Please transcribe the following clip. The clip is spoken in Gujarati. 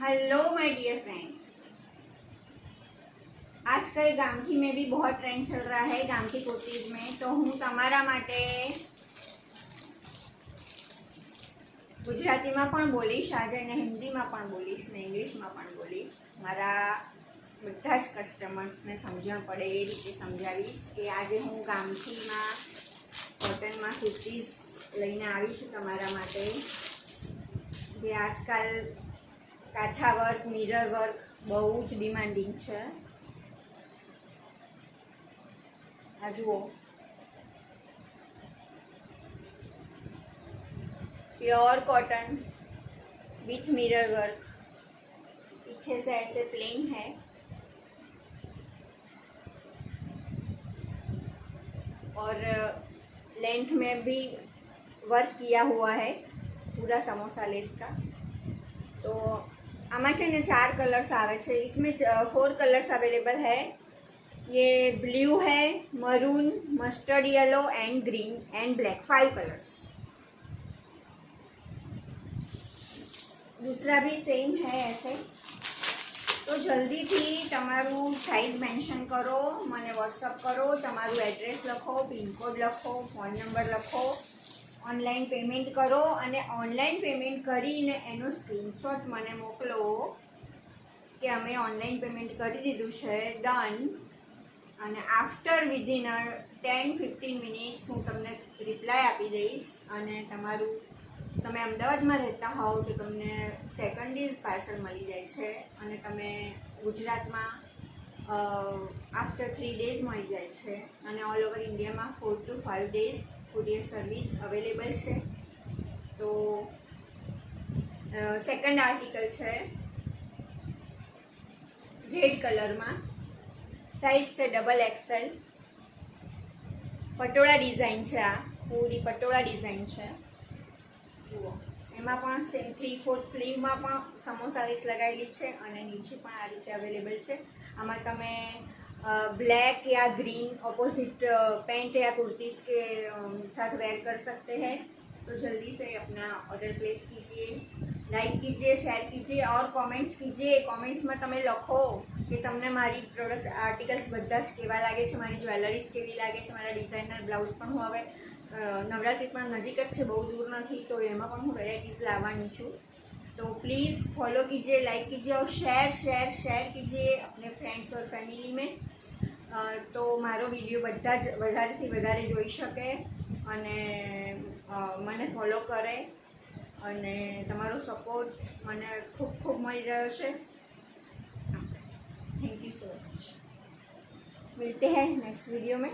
Hello my dear friends. आजकल गामठी में भी बहुत ट्रेंड चल रहा है गामठी कुर्तीज़ में। तो हूँ तमारा माटे गुजरातीમાં પણ બોલીશ આજે અને હિન્દીમાં પણ બોલીશ ને ઇંગ્લિશમાં પણ બોલીશ। મારા બધા જ કસ્ટમર્સને સમજણ પડે એ રીતે સમજાવીશ કે આજે હું ગામઠીમાં કોટનમાં કુર્તીઝ લઈને આવી છું તમારા માટે, જે આજકાલ કાંઠા વર્ક, મિરર વર્ક બહુ જ ડિમાન્ડિંગ છે। આ જુઓ, pure cotton with mirror work, पीछे से ऐसे प्लेन है और लेंथ में भी वर्क किया हुआ है पूरा समोसा लेस का। तो आमा छे ने 4 कलर्स आवे छे, इसमें 4 कलर्स अवेलेबल है। ये ब्लू है, maroon, mustard yellow and green and black, 5 colours. दूसरा भी सेम है ऐसे। तो जल्दी थी तमारू साइज मेंशन करो, मने व्हाट्सअप करो, तमारू एड्रेस लखो, पिनकोड लखो, फोन नंबर लखो, ऑनलाइन पेमेंट करो અને ऑनलाइन पेमेंट કરીને એનો સ્ક્રીનશોટ મને મોકલો કે અમે ઓનલાઈન પેમેન્ટ કરી દીધું છે, ડન। અને આફ્ટર વિધિન 10-15 મિનિટ્સ હું તમને રિપ્લાય આપી દઈશ। અને તમારું તમે અમદાવાદમાં રહેતા હોવ તો તમને સેકન્ડ ડેઝ પાર્સલ મળી જાય છે અને તમે ગુજરાતમાં આફ્ટર 3 ડેઝ મળી જાય છે અને ઓલ ઓવર ઇન્ડિયામાં 4 to 5 days courier service available છે। તો સેકન્ડ આર્ટિકલ છે રેડ કલરમાં, સાઇઝ છે XXL, પટોળા ડિઝાઇન છે, આ પૂરી પટોળા ડિઝાઇન છે। જુઓ, એમાં પણ સેમ 3/4 સ્લીવમાં પણ સમોસા લેસ લગાવેલી છે અને નીચે પણ આ રીતે અવેલેબલ છે। આમાં તમે ब्लैक या ग्रीन ऑपोजिट पैंट या कुर्तीज़ के साथ वेयर कर सकते हैं। तो जल्दी से अपना ऑर्डर प्लेस कीजिए, लाइक कीजिए, शेयर कीजिए और कमेंट्स कीजिए। कमेंट्स में તમે લખો કે તમને મારી પ્રોડક્ટ્સ આર્ટિકલ્સ બધા જ કેવા લાગે છે, મારી જ્વેલરીઝ કેવી લાગે છે, મારા ડિઝાઇનર બ્લાઉઝ પણ હું હવે નવરાત્રિ પણ નજીક જ છે, બહુ દૂર નથી, તો એમાં પણ હું વેરાइटीज़ लावानी છું। तो प्लीज़ फॉलो कीजिए, लाइक कीजिए और शेयर कीजिए अपने फ्रेंड्स और फैमिली में। तो मारो वीडियो બધા જ વધારેથી વધારે જોઈ શકે અને મને ફોલો કરે અને તમારો સપોર્ટ મને ખૂબ ખૂબ મળી રહ્યો છે। Thank you so much. मिलते हैं नेक्स्ट वीडियो में।